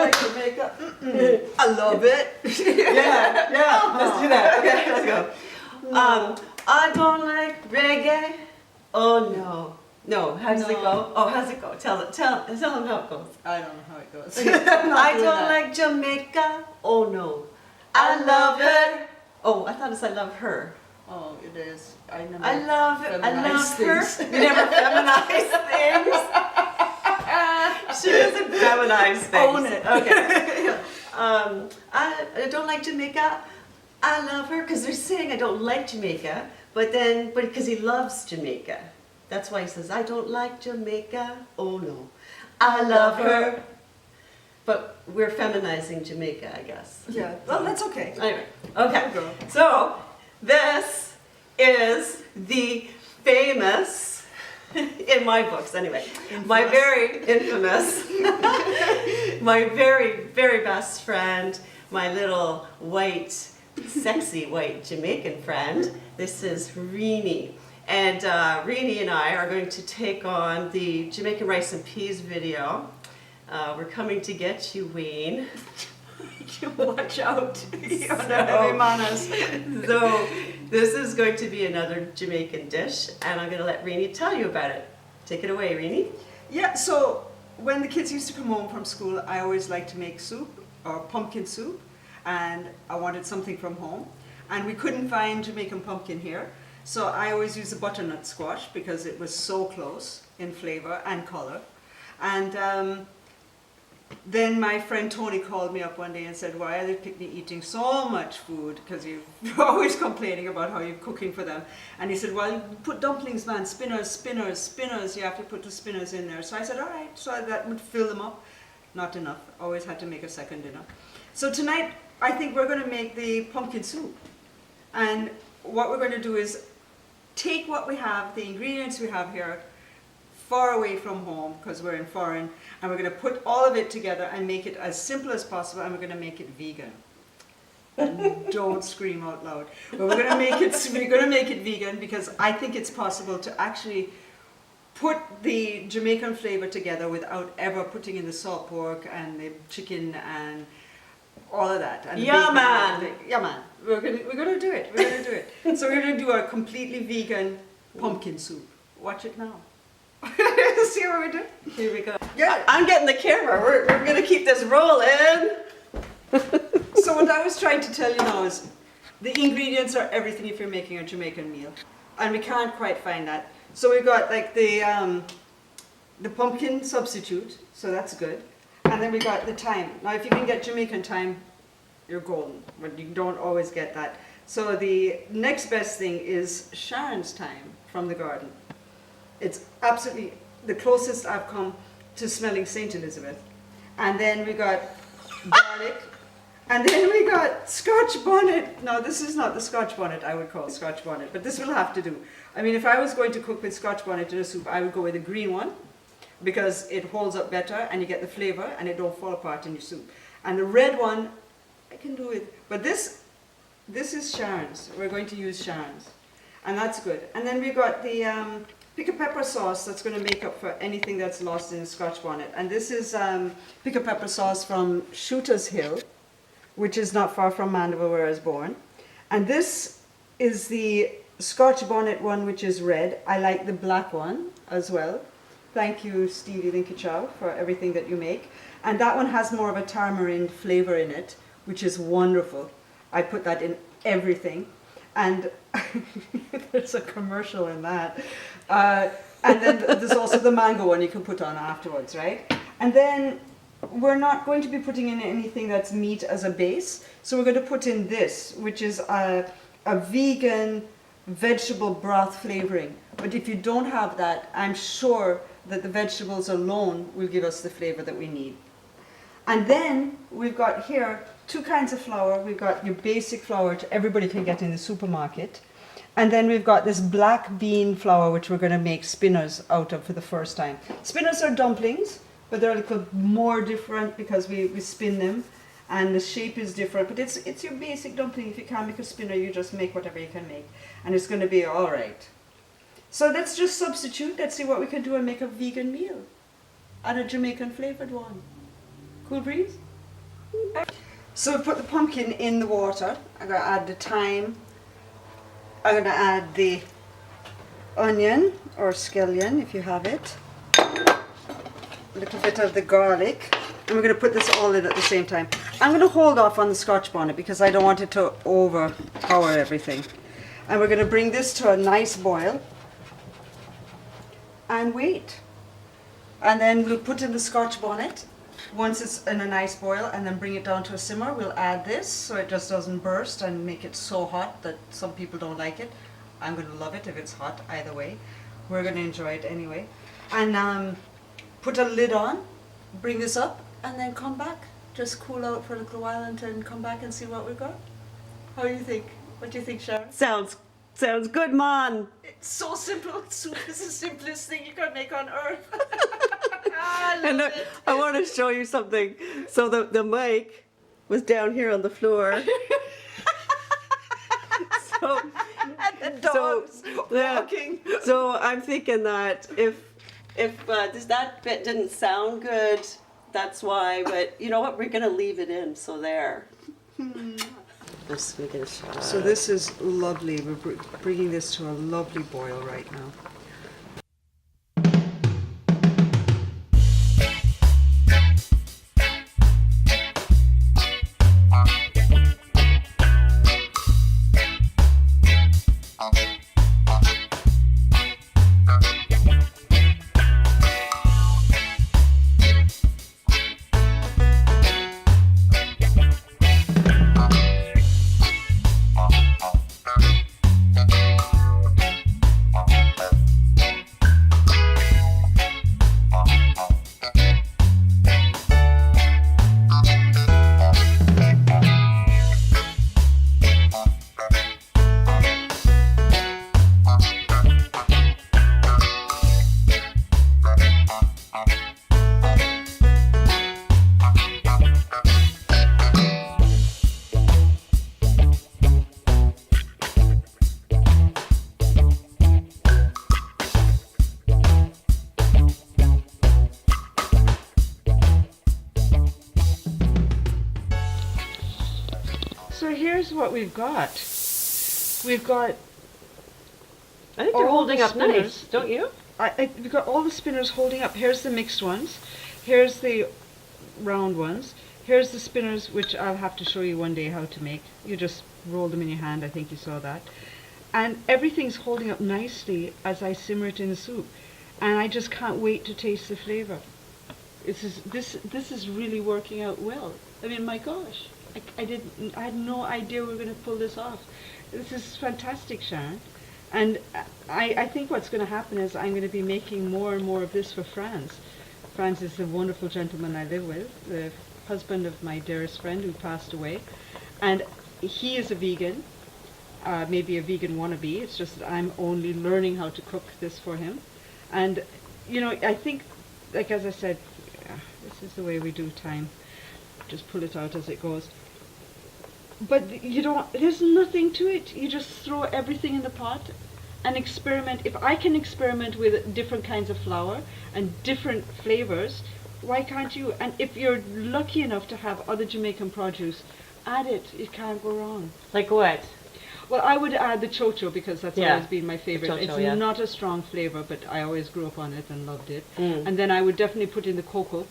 like Jamaica? I love it. Yeah. Let's do that. Okay, let's go. I don't like reggae. Oh no. No, how does it go? Oh, how's it go? Tell them how it goes. I don't know how it goes. I don't like Jamaica. Oh no. I love her. Oh, I thought it said I love her. Oh, it is. I love her. You never feminize things. She doesn't feminize things. Own it. Okay. I don't like Jamaica. I love her because they're saying I don't like Jamaica, but because he loves Jamaica. That's why he says, I don't like Jamaica. Oh no. I love her. But we're feminizing Jamaica, I guess. Yeah, well, that's okay. Anyway, okay. So, this is the famous, in my books anyway, my very infamous, my very, very best friend, my little white, sexy white Jamaican friend. This is Rene. And Rene and I are going to take on the Jamaican rice and peas video. We're coming to get you, Wayne. Watch out. You don't have any manners. So this is going to be another Jamaican dish, and I'm going to let Rene tell you about it. Take it away, Rene. Yeah, so when the kids used to come home from school, I always liked to make soup, or pumpkin soup, and I wanted something from home. And we couldn't find Jamaican pumpkin here, so I always used the butternut squash because it was so close in flavor and color. And then my friend Tony called me up one day and said, why are they picnic eating so much food? Because you're always complaining about how you're cooking for them. And he said, well, put dumplings, man, spinners, you have to put the spinners in there. So I said, all right, so that would fill them up. Not enough, always had to make a second dinner. So tonight, I think we're going to make the pumpkin soup. And what we're going to do is take what we have, the ingredients we have here, far away from home because we're in foreign, and we're going to put all of it together and make it as simple as possible, and we're going to make it vegan. And don't scream out loud. But we're going to make it vegan because I think it's possible to actually put the Jamaican flavor together without ever putting in the salt pork and the chicken and all of that. And yeah, man. Yeah, man. We're gonna do it. We're gonna do it. So we're gonna do a completely vegan pumpkin soup. Watch it now. See what we do? Here we go. Yeah. I'm getting the camera. We're going to keep this rolling. So what I was trying to tell you now is the ingredients are everything if you're making a Jamaican meal. And we can't quite find that. So we've got like the pumpkin substitute, so that's good. And then we got the thyme. Now if you can get Jamaican thyme, you're golden, but you don't always get that. So the next best thing is Sharon's thyme from the garden. It's absolutely the closest I've come to smelling St. Elizabeth. And then we got garlic. And then we got Scotch Bonnet. Now this is not the Scotch Bonnet I would call Scotch Bonnet, but this will have to do. I mean, if I was going to cook with Scotch Bonnet in a soup, I would go with the green one because it holds up better and you get the flavor and it don't fall apart in your soup. And the red one, I can do it. But this is Sharon's. We're going to use Sharon's. And that's good. And then we got the pick a pepper sauce that's going to make up for anything that's lost in the Scotch Bonnet. And this is pick a pepper sauce from Shooter's Hill, which is not far from Mandeville where I was born. And this is the Scotch Bonnet one, which is red. I like the black one as well. Thank you, Stevie Linkachow, for everything that you make. And that one has more of a tamarind flavor in it, which is wonderful. I put that in everything. And there's a commercial in that. And then there's also the mango one you can put on afterwards, right? And then we're not going to be putting in anything that's meat as a base. So we're going to put in this, which is a vegan vegetable broth flavoring. But if you don't have that, I'm sure that the vegetables alone will give us the flavor that we need. And then we've got here two kinds of flour. We've got your basic flour which everybody can get in the supermarket. And then we've got this black bean flour which we're going to make spinners out of for the first time. Spinners are dumplings, but they're a little more different because we spin them and the shape is different. But it's your basic dumpling. If you can't make a spinner, you just make whatever you can make. And it's going to be all right. So let's just substitute. Let's see what we can do and make a vegan meal. And a Jamaican flavored one. Cool breeze? So we put the pumpkin in the water. I'm going to add the thyme. I'm going to add the onion or scallion if you have it. A little bit of the garlic. And we're going to put this all in at the same time. I'm going to hold off on the Scotch bonnet because I don't want it to overpower everything. And we're going to bring this to a nice boil and wait. And then we'll put in the Scotch bonnet once it's in a nice boil, and then bring it down to a simmer. We'll add this so it just doesn't burst and make it so hot that some people don't like it. I'm going to love it if it's hot either way. We're going to enjoy it anyway. And put a lid on, bring this up, and then come back. Just cool out for a little while and then come back and see what we've got. How do you think? What do you think, Sharon? Sounds good, man. It's so simple. Soup is the simplest thing you can make on earth. And I want to show you something. So the mic was down here on the floor. And the dogs walking. So I'm thinking that if that bit didn't sound good, that's why. But you know what? We're gonna leave it in. So there. Let's make it a shot. So this is lovely. We're bringing this to a lovely boil right now. So here's what we've got. We've got I think they're all holding the up nice, spinners. don't you? We've got all the spinners holding up. Here's the mixed ones. Here's the round ones. Here's the spinners, which I'll have to show you one day how to make. You just roll them in your hand. I think you saw that. And everything's holding up nicely as I simmer it in the soup. And I just can't wait to taste the flavour. This is really working out well. I mean, my gosh. I had no idea we were going to pull this off. This is fantastic, Sharon. And I think what's going to happen is I'm going to be making more and more of this for Franz. Franz is the wonderful gentleman I live with, the husband of my dearest friend who passed away. And he is a vegan, maybe a vegan wannabe. It's just that I'm only learning how to cook this for him. And, you know, I think, like as I said, this is the way we do time. Just pull it out as it goes. But you don't, there's nothing to it. You just throw everything in the pot and experiment. If I can experiment with different kinds of flour and different flavors, why can't you? And if you're lucky enough to have other Jamaican produce, add it. It can't go wrong. Like what? Well, I would add the chocho because that's always been my favorite. Chocho, it's not a strong flavor, but I always grew up on it and loved it. Mm. And then I would definitely put in the cocoa.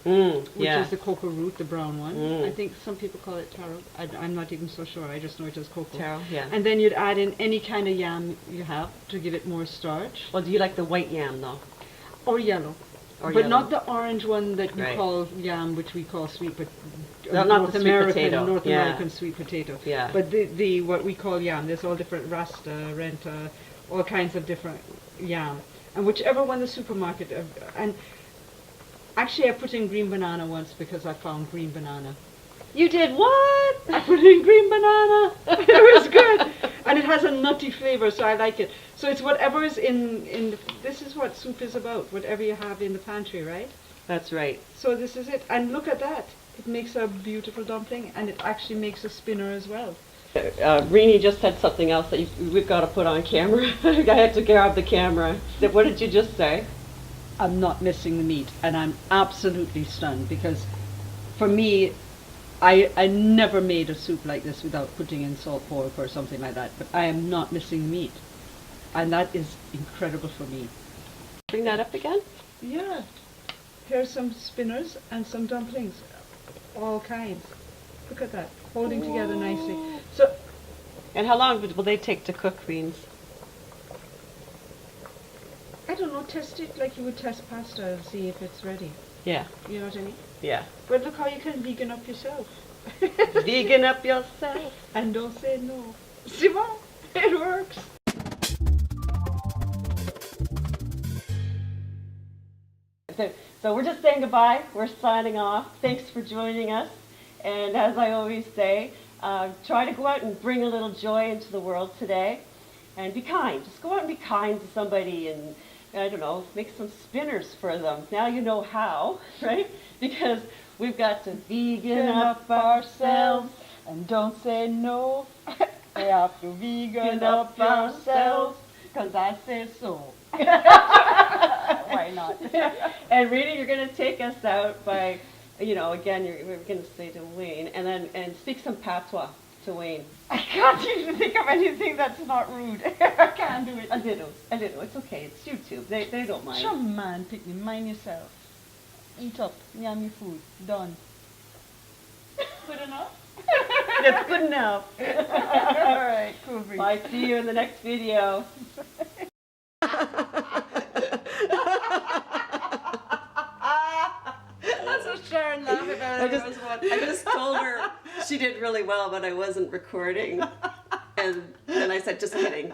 Which yeah. is the cocoa root, the brown one. Mm. I think some people call it taro. I'm not even so sure. I just know it as cocoa. Taro, yeah. And then you'd add in any kind of yam you have to give it more starch. Well, do you like the white yam though? Or yellow. But yellow. not the orange one that you Right. call yam, which we call sweet No, not North the sweet American, potato. North Yeah. American sweet potato. Yeah. But the what we call yam, there's all different rasta, renta, all kinds of different yam. And whichever one the supermarket, and actually I put in green banana once because I found green banana. You did what? I put in green banana. It was good. And it has a nutty flavor, so I like it. So it's whatever is in this is what soup is about, whatever you have in the pantry, right? That's right. So this is it. And look at that. It makes a beautiful dumpling, and it actually makes a spinner as well. Rene just said something else that we've got to put on camera. I had to grab the camera. What did you just say? I'm not missing the meat, and I'm absolutely stunned because for me, I never made a soup like this without putting in salt pork or something like that, but I am not missing meat. And that is incredible for me. Bring that up again. Yeah. Here's some spinners and some dumplings. All kinds. Look at that. Holding together nicely. So, And how long will they take to cook beans? I don't know, test it like you would test pasta and see if it's ready. Yeah. You know what I mean? Yeah. But look how you can vegan up yourself. Vegan up yourself. And don't say no. See what? It works. So we're just saying goodbye. We're signing off. Thanks for joining us. And as I always say, try to go out and bring a little joy into the world today. And be kind. Just go out and be kind to somebody and, I don't know, make some spinners for them. Now you know how, right? Because we've got to vegan up ourselves. And don't say no. We have to vegan up ourselves. Because I say so. Why not? And Rene, you're going to take us out by, again, we're going to say to Wayne, and speak some patois to Wayne. I can't even think of anything that's not rude. I can't do it. A little. It's okay. It's YouTube. They don't mind. Sure, man, pick me. Mind yourself. Eat up. Yum your food. Done. Good enough? That's good enough. All right, cool. Bye. See you in the next video. That's what Sharon laughed about. I just told her she did really well, but I wasn't recording. And then I said, just kidding.